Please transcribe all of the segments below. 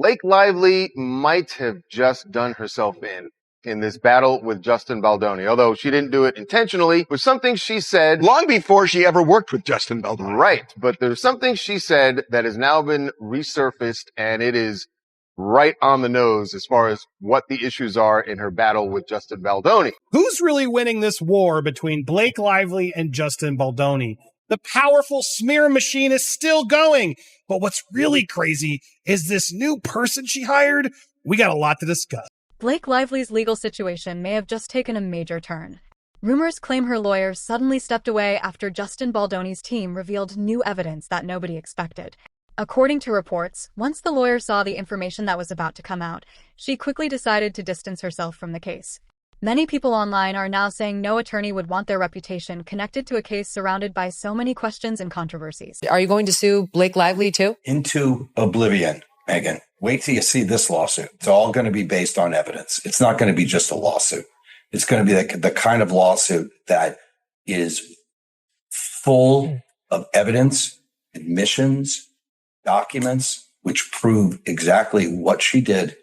Blake Lively might have just done herself in this battle with Justin Baldoni, although she didn't do it intentionally. It was something she said long before she ever worked with Justin Baldoni. Right, but there's something she said that has now been resurfaced, and it is right on the nose as far as what the issues are in her battle with Justin Baldoni. Who's really winning this war between Blake Lively and Justin Baldoni? The powerful smear machine is still going. But what's really crazy is this new person she hired. We got a lot to discuss. Blake Lively's legal situation may have just taken a major turn. Rumors claim her lawyer suddenly stepped away after Justin Baldoni's team revealed new evidence that nobody expected. According to reports, once the lawyer saw the information that was about to come out, she quickly decided to distance herself from the case. Many people online are now saying no attorney would want their reputation connected to a case surrounded by so many questions and controversies. Are you going to sue Blake Lively too? Into oblivion, Megan. Wait till you see this lawsuit. It's all going to be based on evidence. It's not going to be just a lawsuit. It's going to be the kind of lawsuit that is full of evidence, admissions, documents, which prove exactly what she did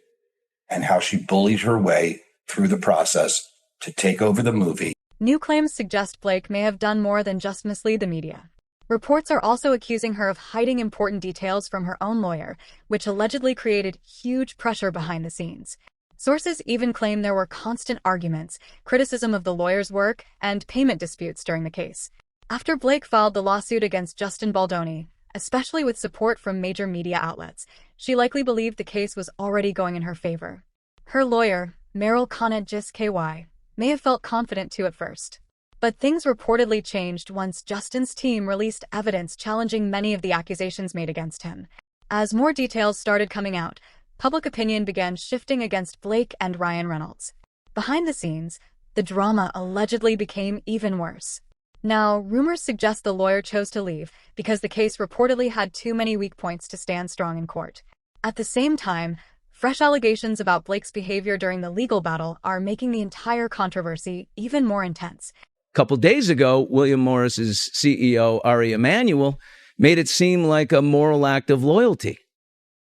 and how she bullied her way through the process to take over the movie. New claims suggest Blake may have done more than just mislead the media. Reports are also accusing her of hiding important details from her own lawyer, which allegedly created huge pressure behind the scenes. Sources even claim there were constant arguments, criticism of the lawyer's work, and payment disputes during the case. After Blake filed the lawsuit against Justin Baldoni, especially with support from major media outlets, she likely believed the case was already going in her favor. Her lawyer, Meryl Conant Gis KY, may have felt confident too at first. But things reportedly changed once Justin's team released evidence challenging many of the accusations made against him. As more details started coming out, public opinion began shifting against Blake and Ryan Reynolds. Behind the scenes, the drama allegedly became even worse. Now, rumors suggest the lawyer chose to leave because the case reportedly had too many weak points to stand strong in court. At the same time, fresh allegations about Blake's behavior during the legal battle are making the entire controversy even more intense. A couple days ago, William Morris's CEO, Ari Emanuel, made it seem like a moral act of loyalty,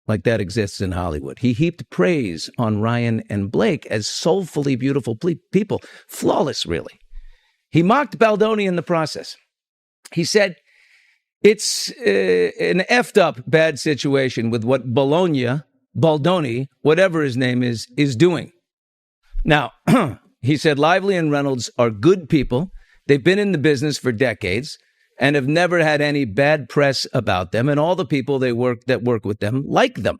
like that exists in Hollywood. He heaped praise on Ryan and Blake as soulfully beautiful people, flawless, really. He mocked Baldoni in the process. He said, it's an effed up bad situation with what Baldoni, whatever his name is doing. Now, he said Lively and Reynolds are good people. They've been in the business for decades and have never had any bad press about them. And all the people that work with them like them.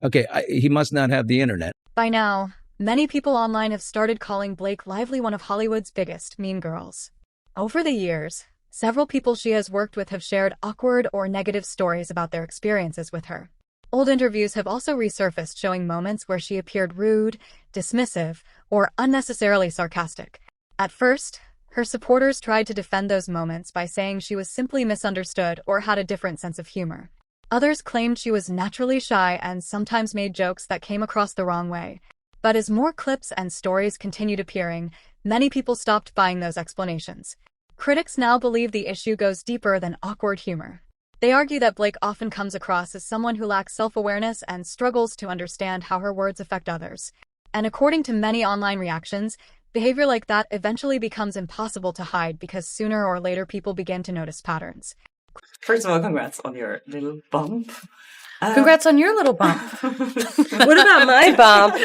Okay, he must not have the internet. By now, many people online have started calling Blake Lively one of Hollywood's biggest mean girls. Over the years, several people she has worked with have shared awkward or negative stories about their experiences with her. Old interviews have also resurfaced showing moments where she appeared rude, dismissive, or unnecessarily sarcastic. At first, her supporters tried to defend those moments by saying she was simply misunderstood or had a different sense of humor. Others claimed she was naturally shy and sometimes made jokes that came across the wrong way. But as more clips and stories continued appearing, many people stopped buying those explanations. Critics now believe the issue goes deeper than awkward humor. They argue that Blake often comes across as someone who lacks self-awareness and struggles to understand how her words affect others. And according to many online reactions, behavior like that eventually becomes impossible to hide because sooner or later people begin to notice patterns. First of all, congrats on your little bump. Congrats on your little bump. What about my bump?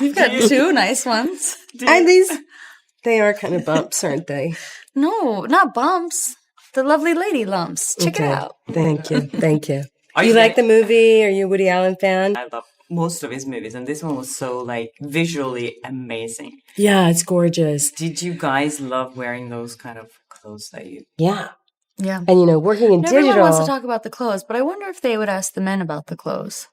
You've got two nice ones. And these, they are kind of bumps, aren't they? No, not bumps. The lovely lady lumps. Check it out. Thank you. Thank you. You like the movie? Are you a Woody Allen fan? I love most of his movies, and this one was so, visually amazing. Yeah, it's gorgeous. Did you guys love wearing those kind of clothes that you... Yeah. Yeah. And, working in digital... Everyone wants to talk about the clothes, but I wonder if they would ask the men about the clothes.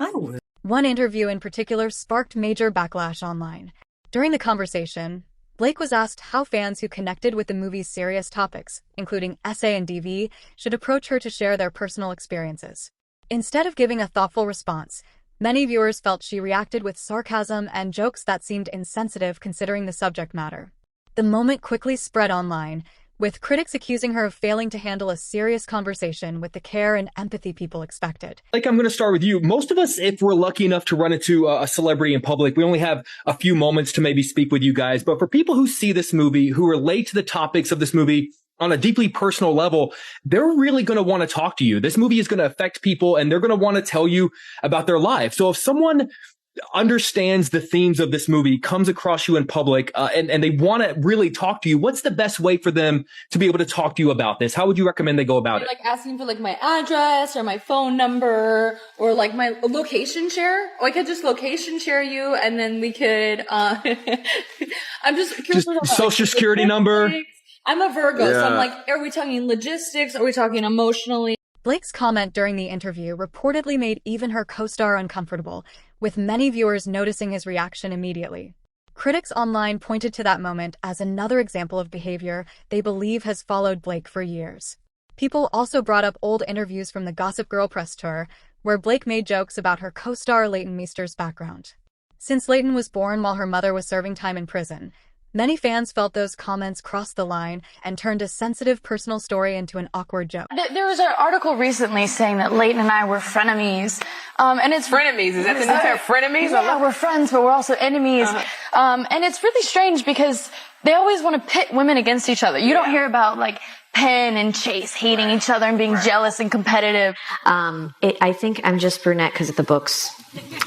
I would. One interview in particular sparked major backlash online. During the conversation, Blake was asked how fans who connected with the movie's serious topics, including SA and DV, should approach her to share their personal experiences. Instead of giving a thoughtful response, many viewers felt she reacted with sarcasm and jokes that seemed insensitive considering the subject matter. The moment quickly spread online, with critics accusing her of failing to handle a serious conversation with the care and empathy people expected. Like, I'm going to start with you. Most of us, if we're lucky enough to run into a celebrity in public, we only have a few moments to maybe speak with you guys. But for people who see this movie, who relate to the topics of this movie on a deeply personal level, they're really going to want to talk to you. This movie is going to affect people, and they're going to want to tell you about their life. So if someone understands the themes of this movie, comes across you in public, and they want to really talk to you, what's the best way for them to be able to talk to you about this? How would you recommend they go about it? Like asking for like my address or my phone number or like my location share. Or I could just location share you, and then we could, I'm just curious just social security number. I'm a Virgo, so I'm like, are we talking logistics? Are we talking emotionally? Blake's comment during the interview reportedly made even her co-star uncomfortable, with many viewers noticing his reaction immediately. Critics online pointed to that moment as another example of behavior they believe has followed Blake for years. People also brought up old interviews from the Gossip Girl press tour, where Blake made jokes about her co-star Leighton Meester's background. Since Leighton was born while her mother was serving time in prison, many fans felt those comments crossed the line and turned a sensitive personal story into an awkward joke. There was an article recently saying that Leighton and I were frenemies. And it's frenemies. Is that the new term? Frenemies? Yeah, we're friends, but we're also enemies. And it's really strange because they always want to pit women against each other. You don't hear about like Penn and Chase hating each other and being jealous and competitive. I think I'm just brunette because of the books.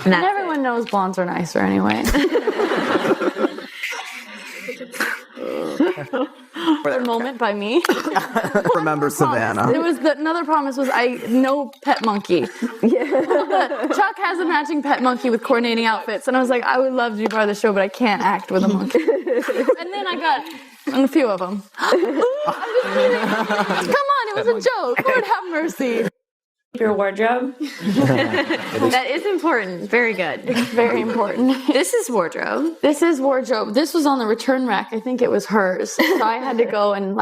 And everyone knows blondes are nicer anyway. A moment by me. Remember Savannah. It was another promise was no pet monkey. Yeah. Chuck has a matching pet monkey with coordinating outfits, and I was like, I would love to be part of the show, but I can't act with a monkey. And then I got a few of them. Come on, it was a joke. Lord have mercy. Your wardrobe. That is important. Very good. It's very important. This is wardrobe. This is wardrobe. This was on the return rack. I think it was hers. So I had to go and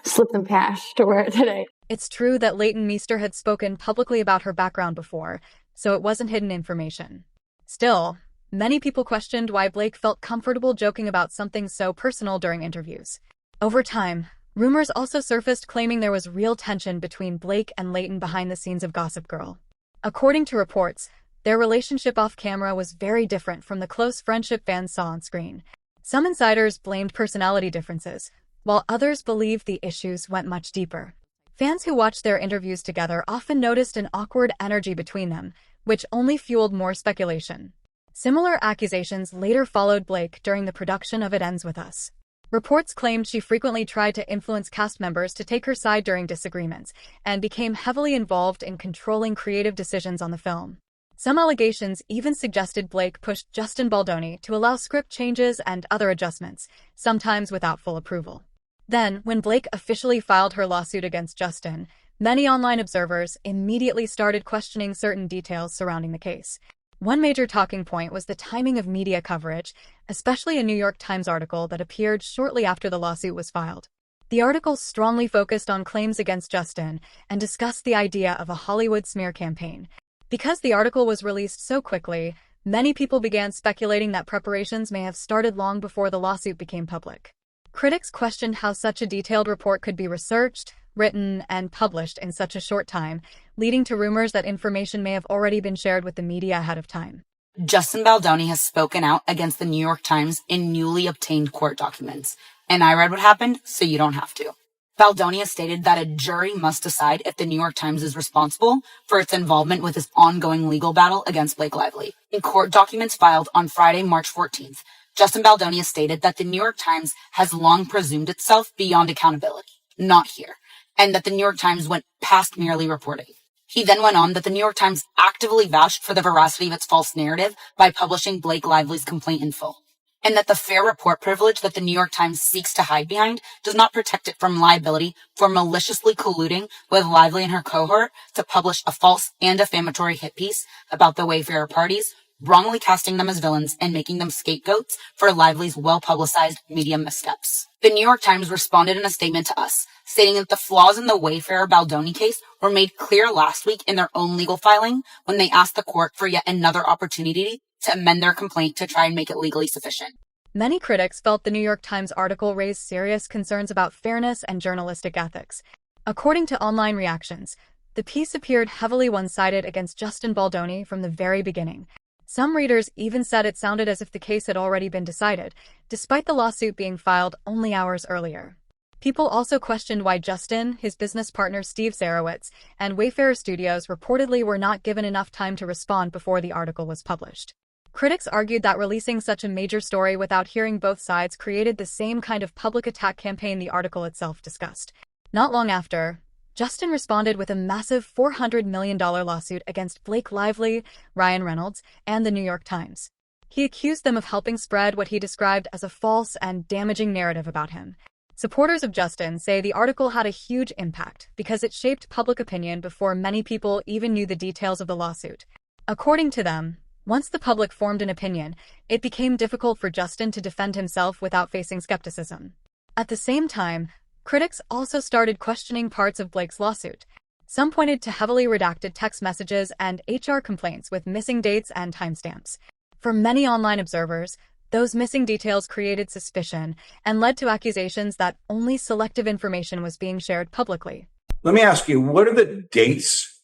slip them cash to wear it today. It's true that Leighton Meester had spoken publicly about her background before, so it wasn't hidden information. Still, many people questioned why Blake felt comfortable joking about something so personal during interviews. Over time, rumors also surfaced claiming there was real tension between Blake and Leighton behind the scenes of Gossip Girl. According to reports, their relationship off-camera was very different from the close friendship fans saw on screen. Some insiders blamed personality differences, while others believed the issues went much deeper. Fans who watched their interviews together often noticed an awkward energy between them, which only fueled more speculation. Similar accusations later followed Blake during the production of It Ends With Us. Reports claimed she frequently tried to influence cast members to take her side during disagreements and became heavily involved in controlling creative decisions on the film. Some allegations even suggested Blake pushed Justin Baldoni to allow script changes and other adjustments, sometimes without full approval. Then, when Blake officially filed her lawsuit against Justin, many online observers immediately started questioning certain details surrounding the case. One major talking point was the timing of media coverage, especially a New York Times article that appeared shortly after the lawsuit was filed. The article strongly focused on claims against Justin and discussed the idea of a Hollywood smear campaign. Because the article was released so quickly, many people began speculating that preparations may have started long before the lawsuit became public. Critics questioned how such a detailed report could be researched, written, and published in such a short time, leading to rumors that information may have already been shared with the media ahead of time. Justin Baldoni has spoken out against the New York Times in newly obtained court documents. And I read what happened, so you don't have to. Baldoni has stated that a jury must decide if the New York Times is responsible for its involvement with his ongoing legal battle against Blake Lively. In court documents filed on Friday, March 14th, Justin Baldoni has stated that the New York Times has long presumed itself beyond accountability, not here, and that the New York Times went past merely reporting. He then went on that the New York Times actively vouched for the veracity of its false narrative by publishing Blake Lively's complaint in full, and that the fair report privilege that the New York Times seeks to hide behind does not protect it from liability for maliciously colluding with Lively and her cohort to publish a false and defamatory hit piece about the Wayfarer parties, wrongly casting them as villains and making them scapegoats for Lively's well-publicized media missteps. The New York Times responded in a statement to us, stating that the flaws in the Wayfarer Baldoni case were made clear last week in their own legal filing when they asked the court for yet another opportunity to amend their complaint to try and make it legally sufficient. Many critics felt the New York Times article raised serious concerns about fairness and journalistic ethics. According to online reactions, the piece appeared heavily one-sided against Justin Baldoni from the very beginning. Some readers even said it sounded as if the case had already been decided, despite the lawsuit being filed only hours earlier. People also questioned why Justin, his business partner Steve Sarowitz, and Wayfarer Studios reportedly were not given enough time to respond before the article was published. Critics argued that releasing such a major story without hearing both sides created the same kind of public attack campaign the article itself discussed. Not long after, Justin responded with a massive $400 million lawsuit against Blake Lively, Ryan Reynolds, and the New York Times. He accused them of helping spread what he described as a false and damaging narrative about him. Supporters of Justin say the article had a huge impact because it shaped public opinion before many people even knew the details of the lawsuit. According to them, once the public formed an opinion, it became difficult for Justin to defend himself without facing skepticism. At the same time, critics also started questioning parts of Blake's lawsuit. Some pointed to heavily redacted text messages and HR complaints with missing dates and timestamps. For many online observers, those missing details created suspicion and led to accusations that only selective information was being shared publicly. Let me ask you, what are the dates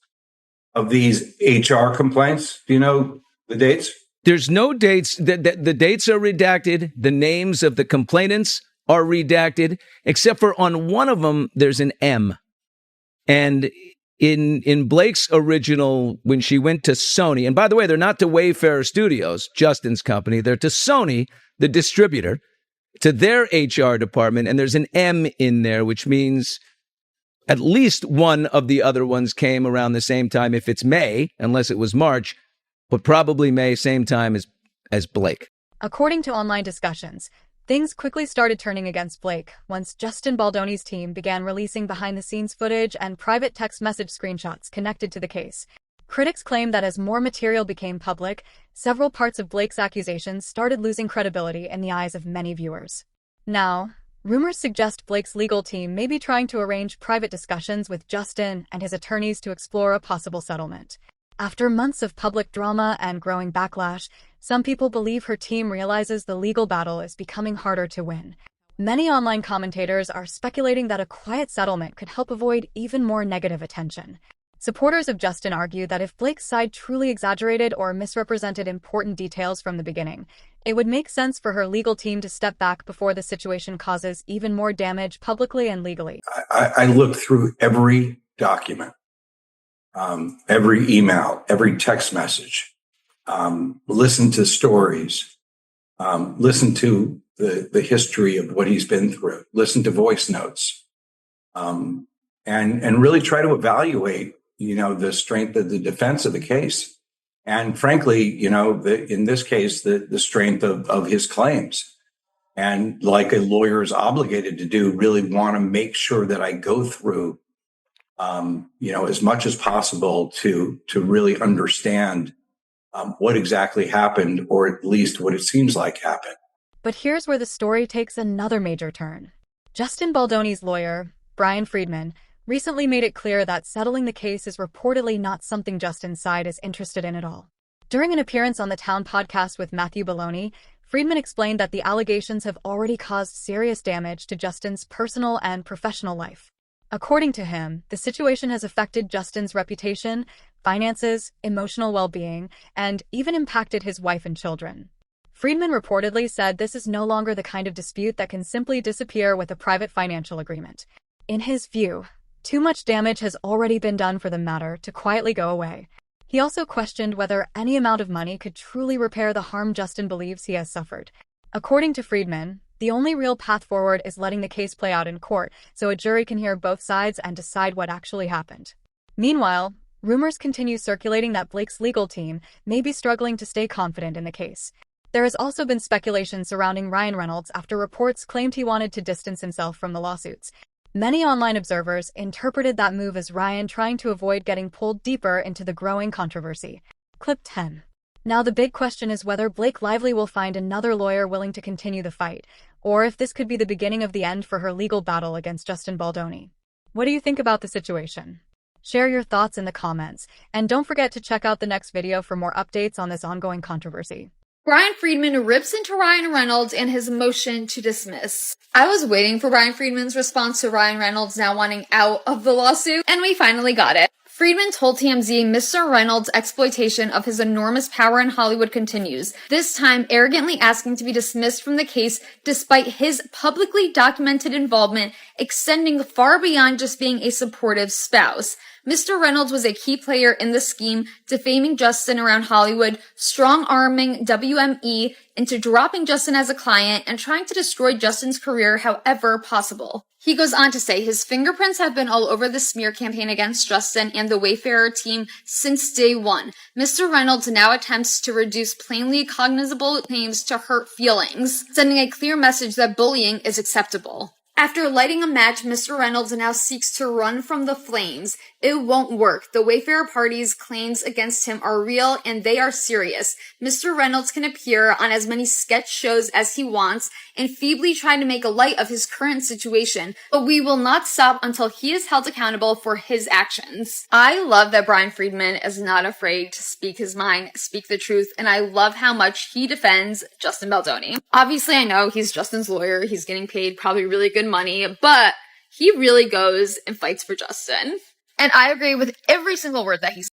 of these HR complaints? Do you know the dates? There's no dates. The dates are redacted. The names of the complainants are redacted, except for on one of them, there's an M. And in Blake's original, when she went to Sony, and by the way, they're not to Wayfarer Studios, Justin's company, they're to Sony, the distributor, to their HR department, and there's an M in there, which means at least one of the other ones came around the same time, if it's May, unless it was March, but probably May, same time as Blake. According to online discussions, things quickly started turning against Blake once Justin Baldoni's team began releasing behind-the-scenes footage and private text message screenshots connected to the case. Critics claim that as more material became public, several parts of Blake's accusations started losing credibility in the eyes of many viewers. Now, rumors suggest Blake's legal team may be trying to arrange private discussions with Justin and his attorneys to explore a possible settlement. After months of public drama and growing backlash, some people believe her team realizes the legal battle is becoming harder to win. Many online commentators are speculating that a quiet settlement could help avoid even more negative attention. Supporters of Justin argue that if Blake's side truly exaggerated or misrepresented important details from the beginning, it would make sense for her legal team to step back before the situation causes even more damage publicly and legally. I looked through every document. Every email, every text message, listen to stories, listen to the history of what he's been through, listen to voice notes, and really try to evaluate, the strength of the defense of the case. And frankly, in this case, the strength of his claims. And like a lawyer is obligated to do, really want to make sure that I go through as much as possible to really understand what exactly happened, or at least what it seems like happened. But here's where the story takes another major turn. Justin Baldoni's lawyer, Brian Friedman, recently made it clear that settling the case is reportedly not something Justin's side is interested in at all. During an appearance on the Town podcast with Matthew Belloni, Friedman explained that the allegations have already caused serious damage to Justin's personal and professional life. According to him, the situation has affected Justin's reputation, finances, emotional well-being, and even impacted his wife and children. Friedman reportedly said this is no longer the kind of dispute that can simply disappear with a private financial agreement. In his view, too much damage has already been done for the matter to quietly go away. He also questioned whether any amount of money could truly repair the harm Justin believes he has suffered. According to Friedman, the only real path forward is letting the case play out in court so a jury can hear both sides and decide what actually happened. Meanwhile, rumors continue circulating that Blake's legal team may be struggling to stay confident in the case. There has also been speculation surrounding Ryan Reynolds after reports claimed he wanted to distance himself from the lawsuits. Many online observers interpreted that move as Ryan trying to avoid getting pulled deeper into the growing controversy. Clip 10. Now the big question is whether Blake Lively will find another lawyer willing to continue the fight, or if this could be the beginning of the end for her legal battle against Justin Baldoni. What do you think about the situation? Share your thoughts in the comments, and don't forget to check out the next video for more updates on this ongoing controversy. Brian Friedman rips into Ryan Reynolds and his motion to dismiss. I was waiting for Brian Friedman's response to Ryan Reynolds now wanting out of the lawsuit, and we finally got it. Friedman told TMZ Mr. Reynolds' exploitation of his enormous power in Hollywood continues, this time arrogantly asking to be dismissed from the case despite his publicly documented involvement extending far beyond just being a supportive spouse. Mr. Reynolds was a key player in the scheme, defaming Justin around Hollywood, strong-arming WME into dropping Justin as a client and trying to destroy Justin's career however possible. He goes on to say his fingerprints have been all over the smear campaign against Justin and the Wayfarer team since day one. Mr. Reynolds now attempts to reduce plainly cognizable claims to hurt feelings, sending a clear message that bullying is acceptable. After lighting a match, Mr. Reynolds now seeks to run from the flames. It won't work. The Wayfarer party's claims against him are real and they are serious. Mr. Reynolds can appear on as many sketch shows as he wants and feebly try to make a light of his current situation, but we will not stop until he is held accountable for his actions. I love that Brian Friedman is not afraid to speak his mind, speak the truth, and I love how much he defends Justin Baldoni. Obviously, I know he's Justin's lawyer. He's getting paid probably really good money, but he really goes and fights for Justin. And I agree with every single word that he said.